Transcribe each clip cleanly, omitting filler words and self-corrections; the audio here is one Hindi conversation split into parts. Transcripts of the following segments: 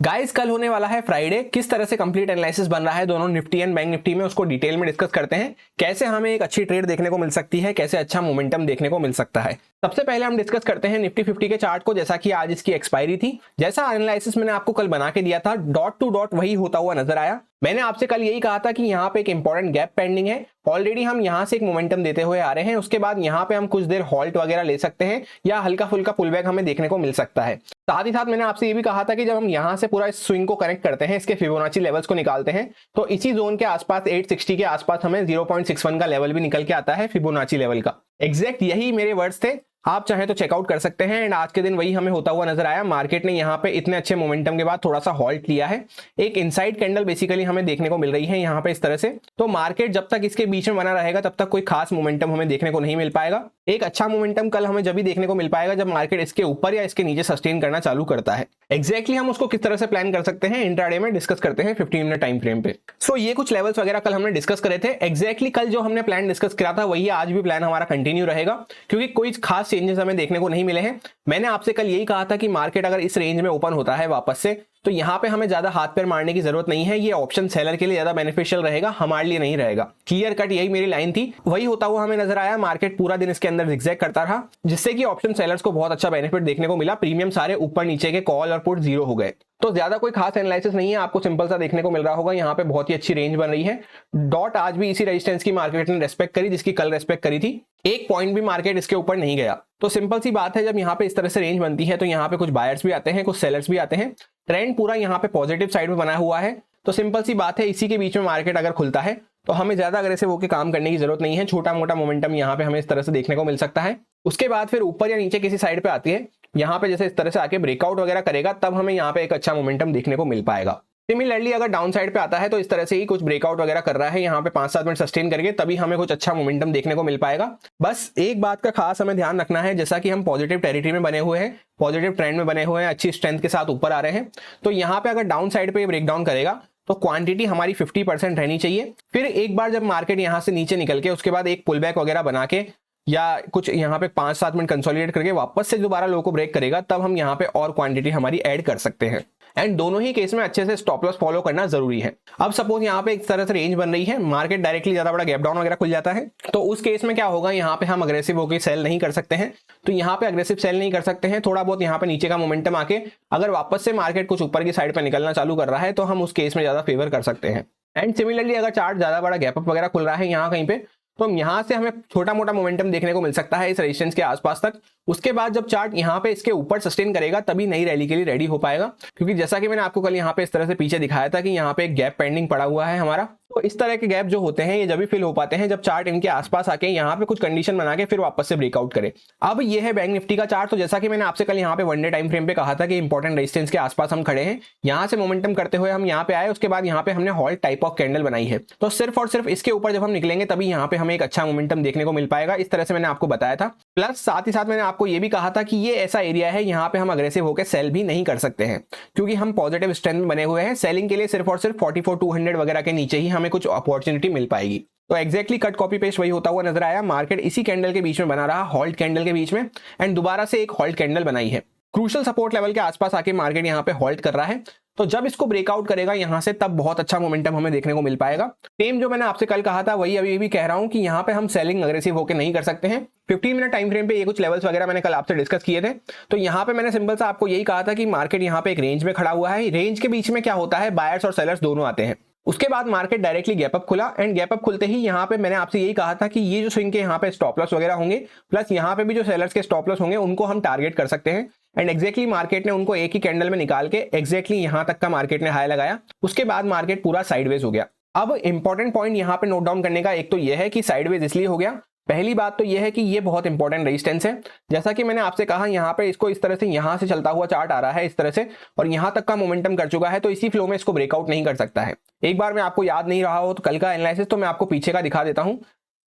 गाइस कल होने वाला है फ्राइडे, किस तरह से कंप्लीट एनालिसिस बन रहा है दोनों निफ्टी एंड बैंक निफ्टी में, उसको डिटेल में डिस्कस करते हैं। कैसे हमें एक अच्छी ट्रेड देखने को मिल सकती है, कैसे अच्छा मोमेंटम देखने को मिल सकता है। सबसे पहले हम डिस्कस करते हैं निफ्टी 50 के चार्ट को। जैसा कि आज इसकी एक्सपायरी थी, जैसा एनालिसिस मैंने आपको कल बना के दिया था, डॉट टू डॉट वही होता हुआ नजर आया। मैंने आपसे कल यही कहा था कि यहाँ पे एक इंपॉर्टेंट गैप पेंडिंग है। ऑलरेडी हम यहाँ से एक मोमेंटम देते हुए आ रहे हैं, उसके बाद यहाँ पे हम कुछ देर हॉल्ट वगैरह ले सकते हैं या हल्का फुल्का पुलबैक हमें देखने को मिल सकता है। साथ ही साथ मैंने आपसे ये भी कहा था कि जब हम यहाँ से पूरा इस स्विंग को कनेक्ट करते हैं, इसके फिबोनाची लेवल्स को निकालते हैं, तो इसी जोन के आसपास 860 के आसपास हमें 0.61 का लेवल भी निकल के आता है फिबोनाची लेवल का। एग्जैक्ट यही मेरे वर्ड्स थे, आप चाहे तो चेकआउट कर सकते हैं। एंड आज के दिन वही हमें होता हुआ नजर आया। मार्केट ने यहाँ पे इतने अच्छे मोमेंटम के बाद थोड़ा सा हॉल्ट लिया है। एक इनसाइड कैंडल बेसिकली हमें देखने को मिल रही है यहाँ पे इस तरह से। तो मार्केट जब तक इसके बीच में बना रहेगा तब तक कोई खास मोमेंटम हमें देखने को नहीं मिल पाएगा। एक अच्छा मोमेंटम कल हमें जब भी देखने को मिल पाएगा जब मार्केट इसके ऊपर या इसके नीचे सस्टेन करना चालू करता है। एग्जैक्टली हम उसको किस तरह से प्लान कर सकते हैं इंट्राडे में डिस्कस करते हैं 15 मिनट टाइम फ्रेम पे। सो ये कुछ लेवल्स वगैरह कल हमने डिस्कस करे थे। एग्जैक्टली कल जो हमने प्लान डिस्कस किया था वही आज भी प्लान हमारा कंटिन्यू रहेगा, क्योंकि कोई खास चेंजेस हमें देखने को नहीं मिले हैं। मैंने आपसे कल यही कहा था कि मार्केट अगर इस रेंज में ओपन होता है वापस से, तो यहाँ पे हमें ज्यादा हाथ पैर मारने की जरूरत नहीं है। ये ऑप्शन सेलर के लिए ज्यादा बेनिफिशियल रहेगा, हमारे लिए नहीं रहेगा। क्लियर कट यही मेरी लाइन थी, वही होता हुआ हमें नजर आया। मार्केट पूरा दिन इसके अंदर zigzag करता रहा, जिससे कि ऑप्शन सेलर्स को बहुत अच्छा बेनिफिट देखने को मिला। प्रीमियम सारे ऊपर नीचे के कॉल और पुट जीरो हो गए। तो ज्यादा कोई खास एनालिसिस नहीं है, आपको सिंपल सा देखने को मिल रहा होगा। यहाँ पे बहुत ही अच्छी रेंज बन रही है। डॉट आज भी इसी रेजिस्टेंस की मार्केट ने रेस्पेक्ट करी जिसकी कल रेस्पेक्ट करी थी। एक पॉइंट भी मार्केट इसके ऊपर नहीं गया। तो सिंपल सी बात है, जब यहाँ पे इस तरह से रेंज बनती है तो यहाँ पे कुछ बायर्स भी आते हैं, कुछ सेलर्स भी आते हैं। ट्रेंड पूरा यहाँ पे पॉजिटिव साइड में बना हुआ है। तो सिंपल सी बात है, इसी के बीच में मार्केट अगर खुलता है तो हमें ज्यादा अग्रेसिव होकर काम करने की जरूरत नहीं है। छोटा मोटा मोमेंटम यहाँ पे हमें इस तरह से देखने को मिल सकता है। उसके बाद फिर ऊपर या नीचे किसी साइड पे आती है, यहाँ पे जैसे इस तरह से आके ब्रेकआउट वगैरह करेगा, तब हमें यहाँ पे एक अच्छा मोमेंटम देखने को मिल पाएगा। सिमिलरली अगर डाउन साइड पे आता है तो इस तरह से ही कुछ ब्रेकआउट वगैरह कर रहा है, यहाँ पे 5-7 मिनट सस्टेन करके, तभी हमें कुछ अच्छा मोमेंटम देखने को मिल पाएगा। बस एक बात का खास हमें ध्यान रखना है, जैसा कि हम पॉजिटिव टेरिटरी में बने हुए हैं, पॉजिटिव ट्रेंड में बने हुए हैं, अच्छी स्ट्रेंथ के साथ ऊपर आ रहे हैं, तो यहाँ पे अगर डाउन साइड पे ब्रेक डाउन करेगा तो क्वांटिटी हमारी 50% रहनी चाहिए। फिर एक बार जब मार्केट यहाँ से नीचे निकल के उसके बाद एक पुल बैक वगैरह बना के या कुछ यहाँ पे 5-7 मिनट कंसोलिडेट करके वापस से दोबारा लो को ब्रेक करेगा, तब हम यहाँ पे और क्वांटिटी हमारी ऐड कर सकते हैं। एंड दोनों ही केस में अच्छे से स्टॉप लॉस फॉलो करना जरूरी है। अब सपोज यहाँ पे एक तरह से रेंज बन रही है, मार्केट डायरेक्टली ज्यादा बड़ा गैप डाउन वगैरह खुल जाता है, तो उस केस में क्या होगा, यहाँ पे हम अग्रेसिव होकर सेल नहीं कर सकते हैं। तो यहाँ पे अग्रेसिव सेल नहीं कर सकते हैं। थोड़ा बहुत यहाँ पे नीचे का मोमेंटम आके अगर वापस से मार्केट कुछ ऊपर की साइड पर निकलना चालू कर रहा है तो हम उस केस में ज्यादा फेवर कर सकते हैं। एंड सिमिलरली अगर चार्ट ज्यादा बड़ा गैप अप वगैरह खुल रहा है यहाँ कहीं पे, तो यहाँ से हमें छोटा मोटा मोमेंटम देखने को मिल सकता है इस रेजिस्टेंस के आसपास तक। उसके बाद जब चार्ट यहाँ पे इसके ऊपर सस्टेन करेगा तभी नई रैली के लिए रेडी हो पाएगा, क्योंकि जैसा कि मैंने आपको कल यहाँ पे इस तरह से पीछे दिखाया था कि यहाँ पे एक गैप पेंडिंग पड़ा हुआ है हमारा। तो इस तरह के गैप जो होते हैं ये जब भी फिल हो पाते हैं जब चार्ट इनके आसपास आके यहाँ पे कुछ कंडीशन बना के फिर वापस से ब्रेकआउट करे। अब ये है बैंक निफ्टी का चार्ट। तो जैसा कि मैंने आपसे कल यहाँ पे 1 डे टाइम फ्रेम पे कहा था कि इंपॉर्टेंट रेजिस्टेंस के आसपास हम खड़े हैं, यहाँ से मोमेंटम करते हुए हम यहाँ पे आए, उसके बाद यहाँ पे हमने हॉल्ट टाइप ऑफ कैंडल बनाई है। तो सिर्फ और सिर्फ इसके ऊपर जब हम निकलेंगे तभी यहाँ पे हमें एक अच्छा मोमेंटम देखने को मिल पाएगा। इस तरह से मैंने आपको बताया था। प्लस साथ ही साथ मैंने आपको ये भी कहा था कि ये ऐसा एरिया है यहाँ पे हम अग्रेसिव होकर सेल भी नहीं कर सकते हैं, क्योंकि हम पॉजिटिव स्ट्रेंथ में बने हुए हैं। सेलिंग के लिए सिर्फ और सिर्फ 44,200 वगैरह के नीचे ही हमें कुछ अपॉर्चुनिटी मिल पाएगी। तो एग्जैक्टली कट कॉपी पेस्ट वही होता हुआ नजर आया। मार्केट इसी कैंडल के बीच में बना रहा, हॉल्ट कैंडल के बीच में, एंड दोबारा से एक हॉल्ट कैंडल बनाई है। क्रूशियल सपोर्ट लेवल के आसपास आके मार्केट यहाँ पे हॉल्ट कर रहा है। तो जब इसको ब्रेकआउट करेगा यहाँ से तब बहुत अच्छा मोमेंटम हमें देखने को मिल पाएगा। सेम जो मैंने आपसे कल कहा था वही अभी भी कह रहा हूं कि यहाँ पे हम सेलिंग अग्रेसिव होकर नहीं कर सकते हैं। 15 मिनट टाइम फ्रेम पे ये कुछ लेवल्स वगैरह मैंने कल आपसे डिस्कस किए थे। तो यहाँ पे मैंने सिंपल सा आपको यही कहा था कि मार्केट यहाँ पे एक रेंज में खड़ा हुआ है। रेंज के बीच में क्या होता है, बायर्स और सेलर्स दोनों आते हैं। उसके बाद मार्केट डायरेक्टली गैप अप खुला, एंड गैप अप खुलते ही यहाँ पे मैंने आपसे यही कहा था कि ये जो स्विंग के यहाँ पे स्टॉप लॉस वगैरह होंगे, प्लस यहाँ पे भी जो सेलर्स के स्टॉप लॉस होंगे उनको हम टारगेट कर सकते हैं। एंड एग्जैक्टली मार्केट ने उनको एक ही कैंडल में निकाल के एग्जैक्टली यहाँ तक का मार्केट ने हाई लगाया। उसके बाद मार्केट पूरा साइडवेज हो गया। अब इंपॉर्टेंट पॉइंट यहाँ पे नोट डाउन करने का एक तो यह है कि साइडवेज इसलिए हो गया, पहली बात तो यह है कि ये बहुत इंपॉर्टेंट रेजिस्टेंस है। जैसा कि मैंने आपसे कहा यहाँ पे इसको इस तरह से यहाँ से चलता हुआ चार्ट आ रहा है इस तरह से, और यहाँ तक का मोमेंटम कर चुका है, तो इसी फ्लो में इसको ब्रेकआउट नहीं कर सकता है। एक बार मैं आपको याद नहीं रहा हो तो कल का एनालिसिस, तो मैं आपको पीछे का दिखा देता हूँ।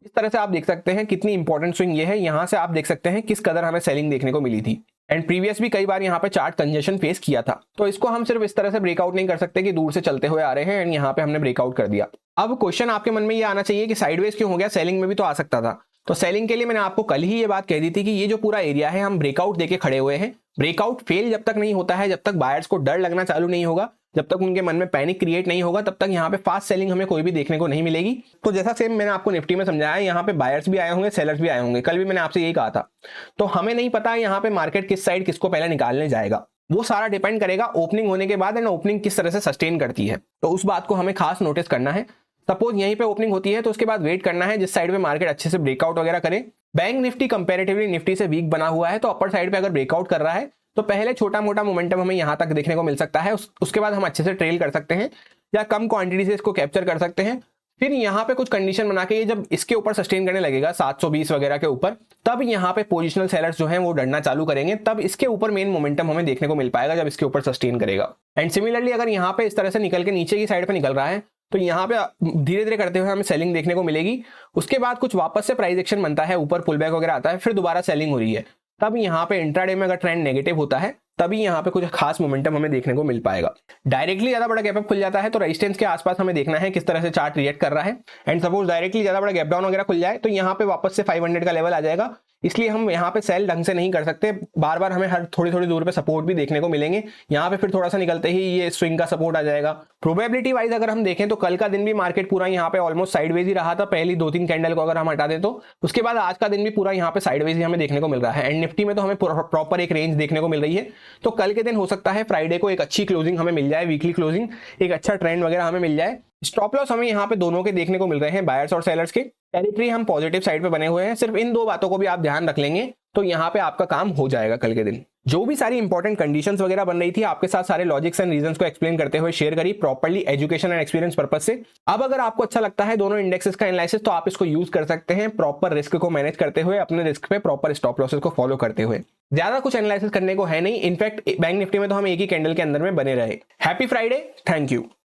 इस तरह से आप देख सकते हैं कितनी इंपॉर्टेंट स्विंग ये है। यहाँ से आप देख सकते हैं किस कदर हमें सेलिंग देखने को मिली थी। एंड प्रीवियस भी कई बार यहाँ पे चार्ट कंजेशन फेस किया था। तो इसको हम सिर्फ इस तरह से ब्रेकआउट नहीं कर सकते कि दूर से चलते हुए आ रहे हैं, एंड यहाँ पे हमने ब्रेकआउट कर दिया। अब क्वेश्चन आपके मन में ये आना चाहिए कि साइडवेज क्यों हो गया, सेलिंग में भी तो आ सकता था। तो सेलिंग के लिए मैंने आपको कल ही ये बात कह दी थी कि ये जो पूरा एरिया है हम ब्रेकआउट देके खड़े हुए हैं। ब्रेकआउट फेल जब तक नहीं होता है, जब तक बायर्स को डर लगना चालू नहीं होगा, जब तक उनके मन में पैनिक क्रिएट नहीं होगा, तब तक यहाँ पे फास्ट सेलिंग हमें कोई भी देखने को नहीं मिलेगी। तो जैसा सेम मैंने आपको निफ्टी में समझाया, यहाँ पे बायर्स भी आए होंगे, सेलर्स भी आए होंगे, कल भी मैंने आपसे यही कहा था। तो हमें नहीं पता यहाँ पे मार्केट किस साइड किसको पहले निकालने जाएगा, वो सारा डिपेंड करेगा ओपनिंग होने के बाद एंड ओपनिंग किस तरह से सस्टेन करती है। तो उस बात को हमें खास नोटिस करना है। सपोज यहीं पे ओपनिंग होती है तो उसके बाद वेट करना है जिस साइड पे मार्केट अच्छे से ब्रेकआउट वगैरह करे। बैंक निफ्टी कंपैरेटिवली निफ्टी से वीक बना हुआ है, तो अपर साइड पे अगर ब्रेकआउट कर रहा है तो पहले छोटा मोटा मोमेंटम हमें यहां तक देखने को मिल सकता है, उसके बाद हम अच्छे से ट्रेल कर सकते हैं या कम क्वांटिटी से इसको कैप्चर कर सकते हैं। फिर यहाँ पे कुछ कंडीशन बना के ये जब इसके ऊपर सस्टेन करने लगेगा 720 वगैरह के ऊपर, तब यहाँ पे पोजिशनल सेलर्स जो हैं वो डरना चालू करेंगे, तब इसके ऊपर मेन मोमेंटम हमें देखने को मिल पाएगा जब इसके ऊपर सस्टेन करेगा। एंड सिमिलरली अगर यहाँ पे इस तरह से निकल के नीचे की साइड पे निकल रहा है तो यहाँ पे धीरे धीरे करते हुए हमें सेलिंग देखने को मिलेगी। उसके बाद कुछ वापस से प्राइस एक्शन बनता है, ऊपर पुल बैक वगैरह आता है, फिर दोबारा सेलिंग हो रही है, तब यहाँ पे इंट्राडे में अगर ट्रेंड नेगेटिव होता है तभी यहाँ पे कुछ खास मोमेंटम हमें देखने को मिल पाएगा। डायरेक्टली ज्यादा बड़ा गैप अप खुल जाता है तो रेजिस्टेंस के आसपास हमें देखना है किस तरह से चार्ट रिएक्ट कर रहा है। एंड सपोज डायरेक्टली ज्यादा बड़ा गैप डाउन वगैरह खुल जाए तो यहाँ पे वापस से 500 का लेवल आ जाएगा, इसलिए हम यहाँ पे सेल ढंग से नहीं कर सकते। बार बार हमें हर थोड़ी थोड़ी दूर पे सपोर्ट भी देखने को मिलेंगे, यहाँ पे फिर थोड़ा सा निकलते ही ये स्विंग का सपोर्ट आ जाएगा। प्रोबेबिलिटी वाइज अगर हम देखें तो कल का दिन भी मार्केट पूरा यहाँ पे ऑलमोस्ट साइडवेज ही रहा था, पहली 2-3 कैंडल को अगर हम हटा दें तो उसके बाद आज का दिन भी पूरा यहाँ पे साइडवेज ही हमें देखने को मिल रहा है। एंड निफ्टी में तो हमें प्रॉपर एक रेंज देखने को मिल रही है। तो कल के दिन हो सकता है फ्राइडे को एक अच्छी क्लोजिंग हमें मिल जाए, वीकली क्लोजिंग, एक अच्छा ट्रेंड वगैरह हमें मिल जाए। स्टॉप लॉस हमें यहाँ पे दोनों के देखने को मिल रहे हैं, बायर्स और सेलर्स के। टेरिटरी हम पॉजिटिव साइड पे बने हुए हैं, सिर्फ इन दो बातों को भी आप ध्यान रख लेंगे तो यहाँ पे आपका काम हो जाएगा कल के दिन। जो भी सारी इंपॉर्टेंट कंडीशंस वगैरह बन रही थी आपके साथ सारे लॉजिक्स एंड रीजंस को एक्सप्लेन करते हुए शेयर करी properly education and experience purpose से। अब अगर आपको अच्छा लगता है दोनों इंडेक्सेस का एनालिसिस तो आप इसको यूज कर सकते हैं प्रॉपर रिस्क को मैनेज करते हुए, अपने रिस्क पे प्रॉपर स्टॉप लॉसेस को फॉलो करते हुए। ज्यादा कुछ एनालिसिस करने को है नहीं, इनफैक्ट बैंक निफ्टी में तो हम एक ही कैंडल के अंदर में बने रहे। Happy Friday, thank you.